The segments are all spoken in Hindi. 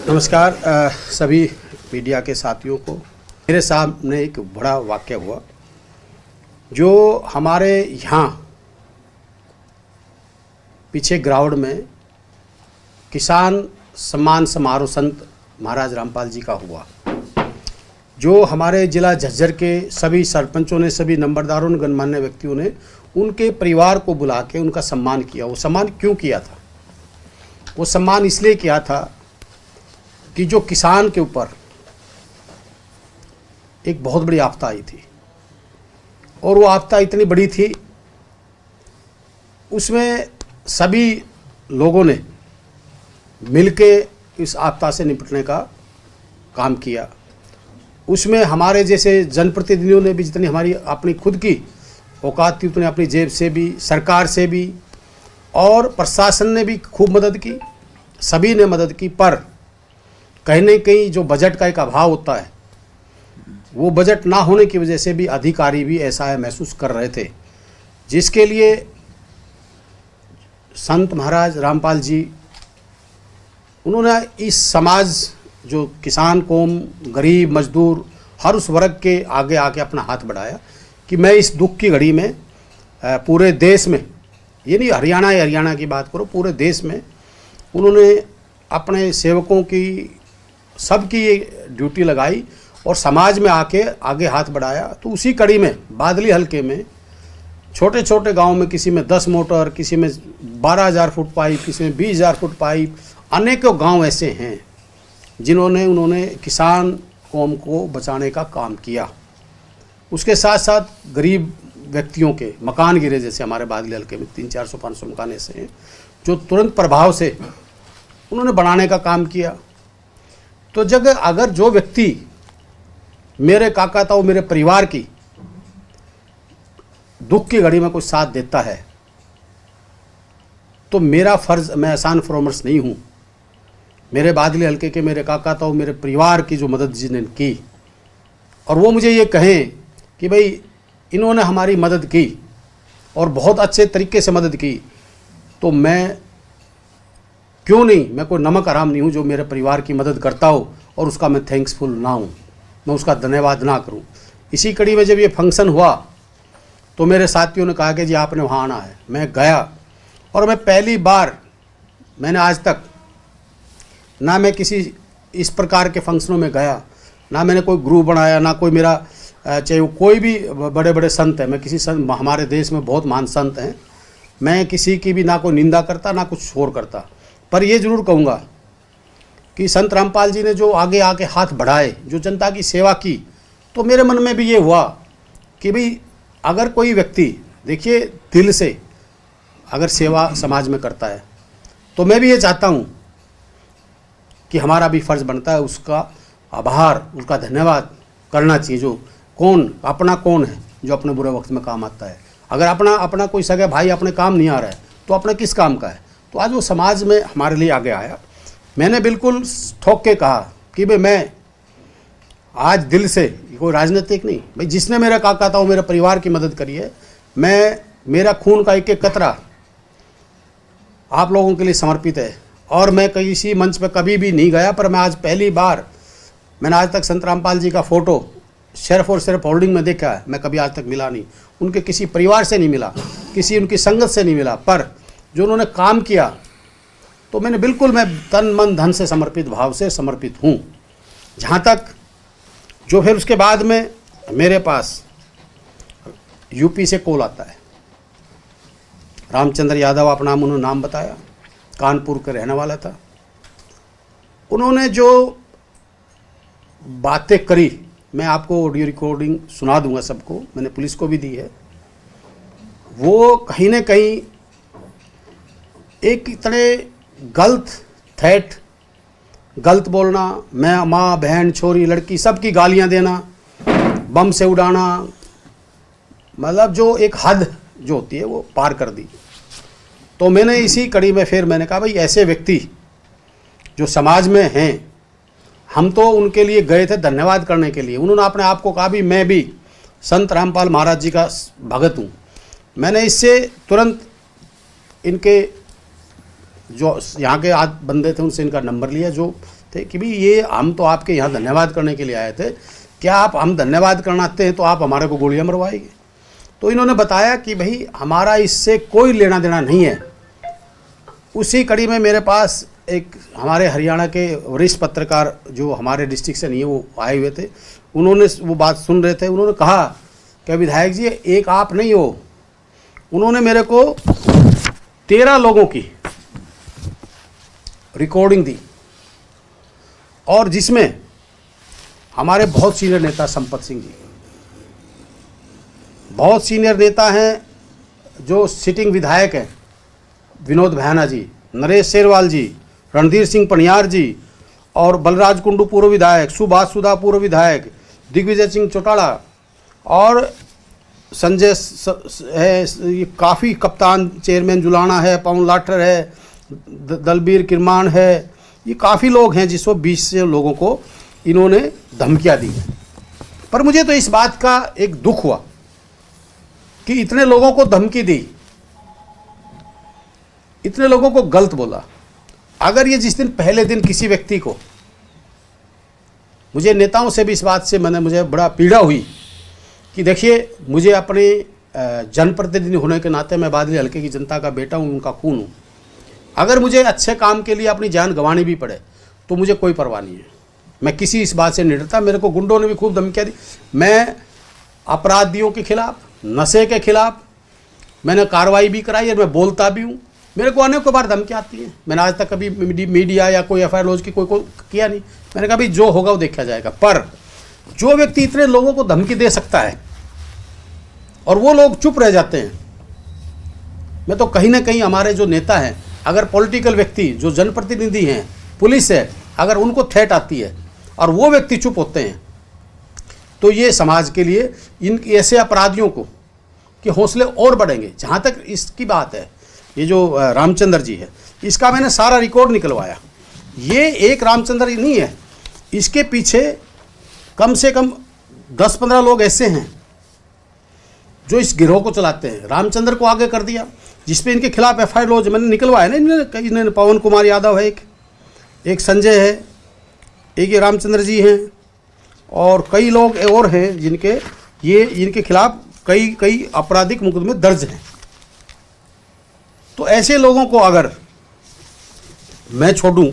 नमस्कार सभी मीडिया के साथियों को। मेरे सामने एक बड़ा वाक़या हुआ जो हमारे यहाँ पीछे ग्राउंड में किसान सम्मान समारोह संत महाराज रामपाल जी का हुआ, जो हमारे ज़िला झज्जर के सभी सरपंचों ने, सभी नंबरदारों ने, गणमान्य व्यक्तियों ने उनके परिवार को बुला के उनका सम्मान किया। वो सम्मान क्यों किया था? वो सम्मान इसलिए किया था कि जो किसान के ऊपर एक बहुत बड़ी आपदा आई थी, और वो आपदा इतनी बड़ी थी, उसमें सभी लोगों ने मिलके इस आपदा से निपटने का काम किया। उसमें हमारे जैसे जनप्रतिनिधियों ने भी जितनी हमारी अपनी खुद की औकात थी उतनी अपनी जेब से भी, सरकार से भी और प्रशासन ने भी खूब मदद की, सभी ने मदद की। पर कहीं न कहीं जो बजट का एक अभाव होता है, वो बजट ना होने की वजह से भी अधिकारी भी ऐसा महसूस कर रहे थे, जिसके लिए संत महाराज रामपाल जी उन्होंने इस समाज, जो किसान कौम, गरीब, मजदूर, हर उस वर्ग के आगे आके अपना हाथ बढ़ाया कि मैं इस दुख की घड़ी में पूरे देश में, ये नहीं हरियाणा की बात करो, पूरे देश में उन्होंने अपने सेवकों की, सबकी ये ड्यूटी लगाई और समाज में आके आगे हाथ बढ़ाया। तो उसी कड़ी में बादली हलके में छोटे छोटे गांव में किसी में 10 मोटर, किसी में 12,000 फुट पाइप, किसी में 20,000 फुट पाइप, अनेकों गांव ऐसे हैं जिन्होंने उन्होंने किसान कौम को बचाने का काम किया। उसके साथ साथ गरीब व्यक्तियों के मकान गिरे, जैसे हमारे बादली हलके में 300-400-500 मकान ऐसे हैं जो तुरंत प्रभाव से उन्होंने बनाने का काम किया। तो अगर जो व्यक्ति मेरे काका ताऊ, मेरे परिवार की दुख की घड़ी में कोई साथ देता है, तो मेरा फर्ज, मैं एहसान फरोमर्श नहीं हूँ। मेरे बादली हलके के मेरे काका ताऊ, मेरे परिवार की जो मदद जिन्होंने की, और वो मुझे ये कहें कि भाई इन्होंने हमारी मदद की और बहुत अच्छे तरीके से मदद की, तो मैं क्यों नहीं, मैं कोई नमक हराम नहीं हूँ जो मेरे परिवार की मदद करता हो और उसका मैं थैंक्सफुल ना हूँ, मैं उसका धन्यवाद ना करूँ। इसी कड़ी में जब ये फंक्शन हुआ तो मेरे साथियों ने कहा कि जी आपने वहाँ आना है। मैं गया और मैं पहली बार, मैंने आज तक ना मैं किसी इस प्रकार के फंक्शनों में गया, ना मैंने कोई ग्रुप बनाया, ना कोई मेरा, चाहे वो कोई भी बड़े बड़े संत हैं, मैं किसी संत, हमारे देश में बहुत महान संत हैं, मैं किसी की भी ना कोई निंदा करता ना कुछ शोर करता। पर ये ज़रूर कहूँगा कि संत रामपाल जी ने जो आगे आके हाथ बढ़ाए, जो जनता की सेवा की, तो मेरे मन में भी ये हुआ कि भाई अगर कोई व्यक्ति, देखिए, दिल से अगर सेवा समाज में करता है, तो मैं भी ये चाहता हूँ कि हमारा भी फर्ज बनता है उसका आभार, उसका धन्यवाद करना चाहिए। जो अपना कौन है जो अपने बुरे वक्त में काम आता है? अगर अपना कोई सगा भाई अपने काम नहीं आ रहा है तो अपने किस काम का है? तो आज वो समाज में हमारे लिए आगे आया। मैंने बिल्कुल ठोक के कहा कि भाई मैं आज दिल से, कोई राजनीतिक नहीं, भाई जिसने मेरा काका था वो मेरे परिवार की मदद करी है, मैं, मेरा खून का एक एक कतरा आप लोगों के लिए समर्पित है। और मैं किसी मंच पे कभी भी नहीं गया, पर मैं आज पहली बार, मैंने आज तक संत रामपाल जी का फ़ोटो सिर्फ और सिर्फ होल्डिंग में देखा है, मैं कभी आज तक मिला नहीं, उनके किसी परिवार से नहीं मिला, किसी उनकी संगत से नहीं मिला, पर जो उन्होंने काम किया तो मैंने बिल्कुल, मैं तन मन धन से समर्पित भाव से समर्पित हूँ। जहाँ तक जो फिर उसके बाद में मेरे पास यूपी से कॉल आता है, रामचंद्र यादव अपना उन्होंने नाम बताया, कानपुर का रहने वाला था। उन्होंने जो बातें करी, मैं आपको ऑडियो रिकॉर्डिंग सुना दूंगा सबको, मैंने पुलिस को भी दी है। वो कहीं ना कहीं एक तरह गलत थेट, गलत बोलना, मैं, माँ, बहन, छोरी, लड़की, सबकी गालियां देना, बम से उड़ाना, मतलब जो एक हद जो होती है वो पार कर दी। तो मैंने इसी कड़ी में फिर मैंने कहा भाई ऐसे व्यक्ति जो समाज में हैं, हम तो उनके लिए गए थे धन्यवाद करने के लिए। उन्होंने अपने आप को कहा भी मैं भी संत रामपाल महाराज जी का भगत हूँ। मैंने इससे तुरंत इनके जो यहाँ के आज बंदे थे उनसे इनका नंबर लिया, जो थे थे कि भाई ये हम तो आपके यहाँ धन्यवाद करने के लिए आए थे, क्या आप हम धन्यवाद करना आते हैं तो आप हमारे को गोलियां मरवाएंगे। तो इन्होंने बताया कि भाई हमारा इससे कोई लेना देना नहीं है। उसी कड़ी में मेरे पास एक हमारे हरियाणा के वरिष्ठ पत्रकार जो हमारे डिस्ट्रिक्ट से नहीं है वो आए हुए थे, उन्होंने वो बात सुन रहे थे। उन्होंने कहा कि विधायक जी एक आप नहीं हो, उन्होंने मेरे को 13 लोगों की रिकॉर्डिंग दी और जिसमें हमारे बहुत सीनियर नेता संपत सिंह जी, बहुत सीनियर नेता हैं जो सिटिंग विधायक हैं, विनोद भैयाना जी, नरेश शेरवाल जी, रणधीर सिंह पनियार जी और बलराज कुंडू पूर्व विधायक, सुभाष सुधा पूर्व विधायक, दिग्विजय सिंह चौटाला और संजय है, ये काफ़ी कप्तान चेयरमैन जुलाना है, पवन लाठर है, दलबीर किरमान है, ये काफ़ी लोग हैं जिसको 20 से लोगों को इन्होंने धमकियां दी। पर मुझे तो इस बात का एक दुख हुआ कि इतने लोगों को धमकी दी, इतने लोगों को गलत बोला। अगर ये जिस दिन पहले दिन किसी व्यक्ति को, मुझे नेताओं से भी इस बात से मुझे बड़ा पीड़ा हुई कि देखिए मुझे अपने जनप्रतिनिधि होने के नाते मैं बादली हल्के की जनता का बेटा हूँ, उनका खून हूँ। अगर मुझे अच्छे काम के लिए अपनी जान गंवानी भी पड़े तो मुझे कोई परवाह नहीं है, मैं किसी इस बात से नहीं डरता। मेरे को गुंडों ने भी खूब धमकियाँ दी, मैं अपराधियों के खिलाफ, नशे के खिलाफ मैंने कार्रवाई भी कराई और मैं बोलता भी हूँ। मेरे को अनेकों बार धमकियाँ आती हैं, मैंने आज तक कभी मीडिया या कोई FIR लॉज की कोई किया नहीं। मैंने कहा भाई जो होगा वो देखा जाएगा। पर जो व्यक्ति इतने लोगों को धमकी दे सकता है और वो लोग चुप रह जाते हैं, मैं तो कहीं ना कहीं हमारे जो नेता हैं, अगर पॉलिटिकल व्यक्ति जो जनप्रतिनिधि हैं, पुलिस है, अगर उनको थ्रेट आती है और वो व्यक्ति चुप होते हैं तो ये समाज के लिए इन ऐसे अपराधियों को कि हौसले और बढ़ेंगे। जहाँ तक इसकी बात है, ये जो रामचंद्र जी है, इसका मैंने सारा रिकॉर्ड निकलवाया। ये एक रामचंद्र नहीं है, इसके पीछे कम से कम 10-15 लोग ऐसे हैं जो इस गिरोह को चलाते हैं। रामचंद्र को आगे कर दिया, जिसपे इनके खिलाफ FIR लॉज मैंने निकलवाया ना, इन्होंने पवन कुमार यादव है, एक संजय है, एक ये रामचंद्र जी हैं और कई लोग और हैं जिनके इनके खिलाफ कई आपराधिक मुकदमे दर्ज हैं। तो ऐसे लोगों को अगर मैं छोड़ूं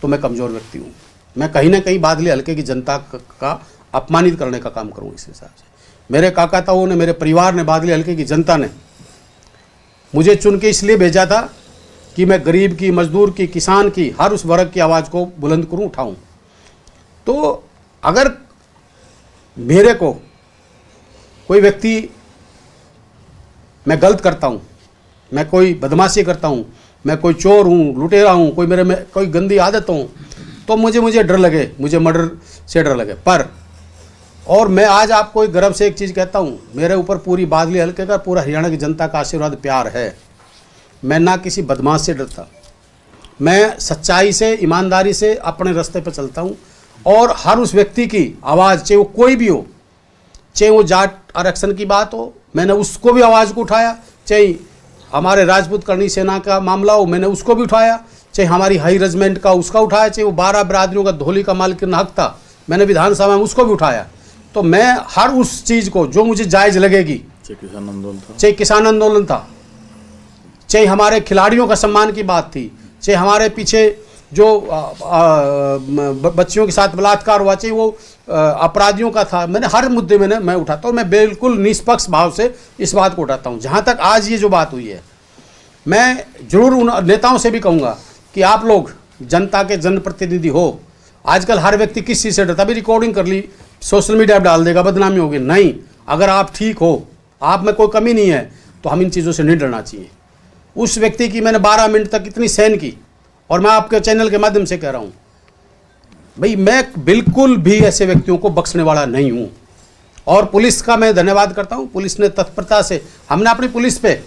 तो मैं कमज़ोर व्यक्ति हूं, मैं कहीं ना कहीं बादली हल्के की जनता का अपमानित करने का काम करूं। इस हिसाब से मेरे काका ताऊ ने, मेरे परिवार ने, बादली हल्के की जनता ने मुझे चुन के इसलिए भेजा था कि मैं गरीब की, मजदूर की, किसान की, हर उस वर्ग की आवाज़ को बुलंद करूं, उठाऊं। तो अगर मेरे को कोई व्यक्ति, मैं गलत करता हूं, मैं कोई बदमाशी करता हूं, मैं कोई चोर हूं, लुटेरा हूं, कोई मेरे में कोई गंदी आदत हो, तो मुझे डर लगे, मुझे मर्डर से डर लगे। पर और मैं आज आपको एक गर्व से एक चीज़ कहता हूं, मेरे ऊपर पूरी बादली हल्के का, पूरा हरियाणा की जनता का आशीर्वाद, प्यार है। मैं ना किसी बदमाश से डरता, मैं सच्चाई से, ईमानदारी से अपने रास्ते पर चलता हूं और हर उस व्यक्ति की आवाज़, चाहे वो कोई भी हो, चाहे वो जाट आरक्षण की बात हो, मैंने उसको भी आवाज़ को उठाया, चाहे हमारे राजपूत करनी सेना का मामला हो, मैंने उसको भी उठाया, चाहे हमारी हाई रेजिमेंट का उसका उठाया, चाहे वो 12 बिरादरियों का धोली का मालिक हक था, मैंने विधानसभा में उसको भी उठाया। तो मैं हर उस चीज़ को जो मुझे जायज़ लगेगी, चाहे किसान आंदोलन था, चाहे हमारे खिलाड़ियों का सम्मान की बात थी, चाहे हमारे पीछे जो बच्चियों के साथ बलात्कार हुआ, चाहे वो अपराधियों का था, मैंने हर मुद्दे में मैं उठाता हूँ। मैं बिल्कुल निष्पक्ष भाव से इस बात को उठाता हूँ। जहाँ तक आज ये जो बात हुई है, मैं जरूर उन नेताओं से भी कहूँगा कि आप लोग जनता के जनप्रतिनिधि हो। आजकल हर व्यक्ति किस चीज़ से डरता, अभी रिकॉर्डिंग कर ली, सोशल मीडिया पर डाल देगा, बदनामी होगी। नहीं, अगर आप ठीक हो, आप में कोई कमी नहीं है, तो हम इन चीज़ों से नहीं डरना चाहिए। उस व्यक्ति की मैंने 12 मिनट तक इतनी सहन की, और मैं आपके चैनल के माध्यम से कह रहा हूँ भाई, मैं बिल्कुल भी ऐसे व्यक्तियों को बख्शने वाला नहीं हूँ। और पुलिस का मैं धन्यवाद करता हूँ, पुलिस ने तत्परता से, हमने अपनी पुलिस पे,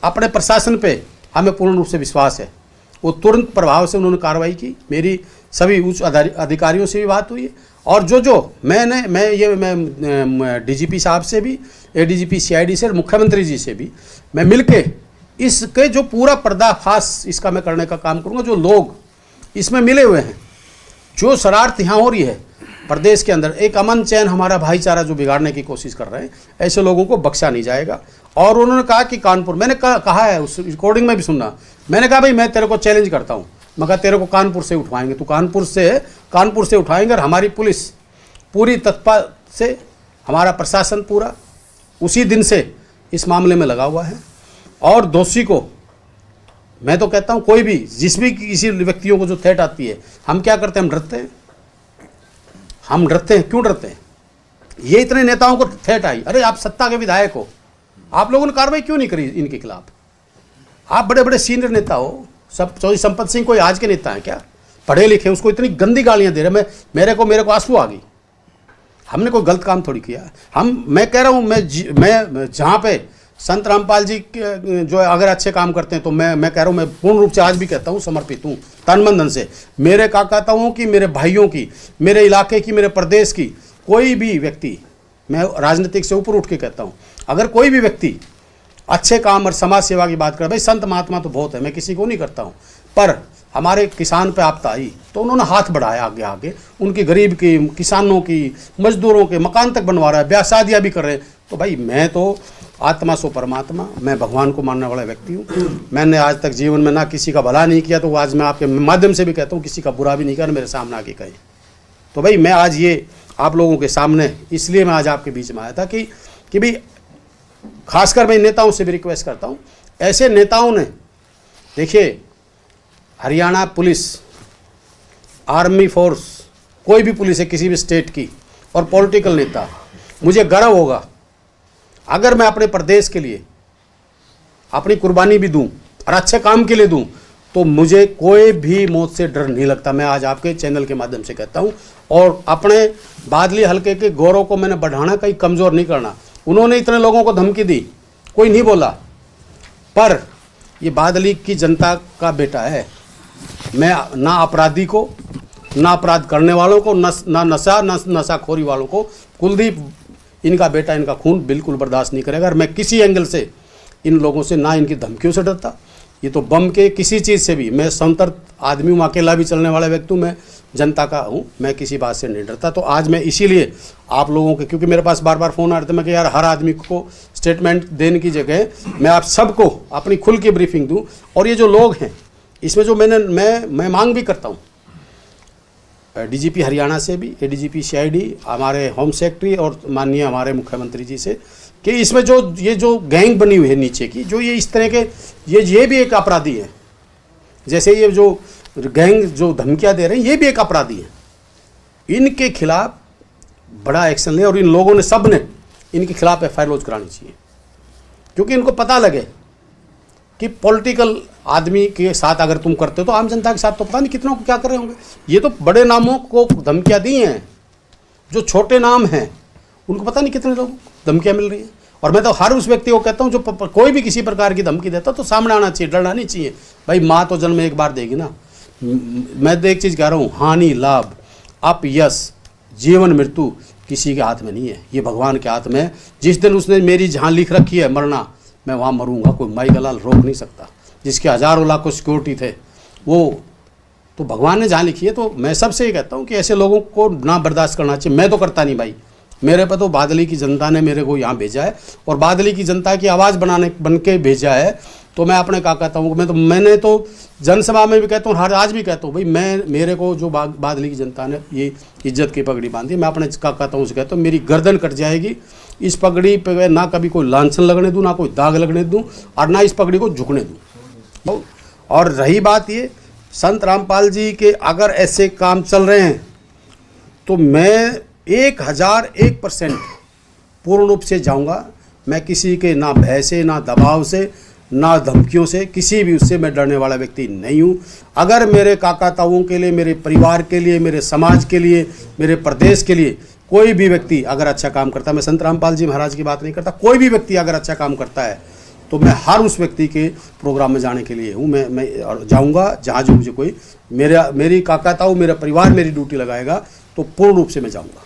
अपने प्रशासन पे हमें पूर्ण रूप से विश्वास है, वो तुरंत प्रभाव से उन्होंने कार्रवाई की। मेरी सभी उच्च अधिकारियों से भी बात हुई है और जो मैं DGP साहब से भी, ADGP CID से, मुख्यमंत्री जी से भी मैं मिलके इसके जो पूरा पर्दाफाश इसका मैं करने का काम करूँगा। जो लोग इसमें मिले हुए हैं। जो शरारत यहाँ हो रही है प्रदेश के अंदर, एक अमन चैन हमारा भाईचारा जो बिगाड़ने की कोशिश कर रहे हैं, ऐसे लोगों को बख्शा नहीं जाएगा। और उन्होंने कहा कि कानपुर, मैंने कहा है उस रिकॉर्डिंग में भी सुनना, मैंने कहा भाई मैं तेरे को चैलेंज करता हूँ, मैं कहा तेरे को कानपुर से उठवाएंगे, तो कानपुर से उठाएंगे। और हमारी पुलिस पूरी तत्पर से, हमारा प्रशासन पूरा उसी दिन से इस मामले में लगा हुआ है। और दोषी को मैं तो कहता हूँ, कोई भी जिस भी किसी व्यक्तियों को जो थ्रेट आती है, हम क्या करते हैं, हम डरते हैं। हम डरते हैं, क्यों डरते हैं? ये इतने नेताओं को थ्रेट आई, अरे आप सत्ता के विधायक हो, आप लोगों ने कार्रवाई क्यों नहीं करी इनके खिलाफ? आप बड़े बड़े सीनियर नेता हो, सब चौधरी संपत सिंह कोई आज के नेता हैं क्या? पढ़े लिखे, उसको इतनी गंदी गालियां दे रहे, मेरे को आंसू आ गई। हमने कोई गलत काम थोड़ी किया। मैं कह रहा हूँ, मैं जहाँ पे संत रामपाल जी जो अगर अच्छे काम करते हैं, तो मैं कह रहा हूँ, मैं पूर्ण रूप से आज भी कहता हूँ, समर्पित हूँ तन मन धन से। मेरे काकाताओं की, मेरे भाइयों की, मेरे इलाके की, मेरे प्रदेश की कोई भी व्यक्ति, मैं राजनीतिक से ऊपर उठ के कहता हूँ, अगर कोई भी व्यक्ति अच्छे काम और समाज सेवा की बात करे, भाई संत महात्मा तो बहुत है, मैं किसी को नहीं करता हूँ, पर हमारे किसान पे आपदा आई तो उन्होंने हाथ बढ़ाया आगे आगे, उनकी गरीब की, किसानों की, मजदूरों के मकान तक बनवा रहा है, ब्याह शादियाँ भी कर रहे हैं। तो भाई मैं तो आत्मा सो परमात्मा, मैं भगवान को मानने वाला व्यक्ति हूँ। मैंने आज तक जीवन में ना किसी का भला नहीं किया, तो आज मैं आपके माध्यम से भी कहता हूँ, किसी का बुरा भी नहीं किया, मेरे सामने आके कहे। तो भाई मैं आज ये आप लोगों के सामने, इसलिए मैं आज आपके बीच में आया था कि भाई खासकर मैं नेताओं से भी रिक्वेस्ट करता हूँ, ऐसे नेताओं ने, देखिए हरियाणा पुलिस, आर्मी फोर्स, कोई भी पुलिस है किसी भी स्टेट की, और पॉलिटिकल नेता, मुझे गर्व होगा अगर मैं अपने प्रदेश के लिए अपनी कुर्बानी भी दूं और अच्छे काम के लिए दूं, तो मुझे कोई भी मौत से डर नहीं लगता। मैं आज आपके चैनल के माध्यम से कहता हूं, और अपने बादली हलके के गौरव को मैंने बढ़ाना, कहीं कमज़ोर नहीं करना। उन्होंने इतने लोगों को धमकी दी, कोई नहीं बोला, पर ये बादली की जनता का बेटा है। मैं ना अपराधी को, ना अपराध करने वालों को, ना नशाखोरी वालों को, कुलदीप इनका बेटा, इनका खून बिल्कुल बर्दाश्त नहीं करेगा। और मैं किसी एंगल से इन लोगों से, ना इनकी धमकियों से डरता, ये तो बम के किसी चीज़ से भी, मैं स्वतंत्र आदमी हूँ, अकेला भी चलने वाला व्यक्ति हूँ, मैं जनता का हूँ, मैं किसी बात से नहीं डरता। तो आज मैं इसीलिए आप लोगों के, क्योंकि मेरे पास बार बार फ़ोन आ रहे थे, मैं कि यार हर आदमी को स्टेटमेंट देने की जगह मैं आप सबको अपनी खुल की ब्रीफिंग दूँ। और ये जो लोग हैं, इसमें जो मैं मांग भी करता हूँ डीजीपी हरियाणा से भी, एडीजीपी सीआईडी, हमारे होम सेक्रेटरी और माननीय हमारे मुख्यमंत्री जी से, कि इसमें ये जो गैंग बनी हुई है नीचे की, जो ये इस तरह के, ये भी एक अपराधी है। जैसे ये जो गैंग जो धमकियां दे रहे हैं, ये भी एक अपराधी है। इनके खिलाफ बड़ा एक्शन ले, और इन लोगों ने, सब ने इनके खिलाफ एफआईआर लॉन्च करानी चाहिए, क्योंकि इनको पता लगे कि पॉलिटिकल आदमी के साथ अगर तुम करते हो, तो आम जनता के साथ तो पता नहीं कितनों को क्या कर रहे होंगे। ये तो बड़े नामों को धमकियां दी हैं, जो छोटे नाम हैं उनको पता नहीं कितने लोग धमकियां मिल रही हैं। और मैं तो हर उस व्यक्ति को कहता हूं, जो कोई भी किसी प्रकार की धमकी देता तो सामने आना चाहिए, डरना नहीं चाहिए। भाई माँ तो जन्म एक बार देगी ना। मैं तो एक चीज़ कह रहा हूँ, हानि लाभ, अपयश, जीवन मृत्यु किसी के हाथ में नहीं है, ये भगवान के हाथ में है। जिस दिन उसने मेरी जहाँ लिख रखी है मरना, मैं वहाँ मरूंगा, कोई माई का लाल रोक नहीं सकता। जिसके हज़ारों लाखों सिक्योरिटी थे, वो तो भगवान ने जहाँ लिखी है। तो मैं सबसे ये कहता हूँ कि ऐसे लोगों को ना बर्दाश्त करना चाहिए। मैं तो करता नहीं भाई, मेरे पे तो बादली की जनता ने मेरे को यहाँ भेजा है, और बादली की जनता की आवाज़ बन के भेजा है। तो मैं अपने काकाताओं को, मैंने तो जनसभा में भी कहता हूँ, हर आज भी कहता हूँ, भाई मेरे को जो बादली की जनता ने ये इज्जत की पगड़ी बांधी, मैं अपने काकाताओं से कहता हूँ, मेरी गर्दन कट जाएगी। इस पगड़ी पे ना कभी कोई लांछन लगने दूँ, ना कोई दाग लगने दूँ, और ना इस पगड़ी को झुकने दूँ। और रही बात ये संत रामपाल जी के, अगर ऐसे काम चल रहे हैं, तो मैं 1001% पूर्ण रूप से जाऊंगा। मैं किसी के ना भय से, ना दबाव से, ना धमकियों से, किसी भी उससे मैं डरने वाला व्यक्ति नहीं हूं। अगर मेरे काकाताओं के लिए, मेरे परिवार के लिए, मेरे समाज के लिए, मेरे प्रदेश के लिए कोई भी व्यक्ति अगर अच्छा काम करता है, मैं संत रामपाल जी महाराज की बात नहीं करता, कोई भी व्यक्ति अगर अच्छा काम करता है, तो मैं हर उस व्यक्ति के प्रोग्राम में जाने के लिए हूँ। मैं जाऊँगा जहाँ जो मुझे कोई, मेरी काकाताऊ, मेरा परिवार मेरी ड्यूटी लगाएगा, तो पूर्ण रूप से मैं जाऊँगा।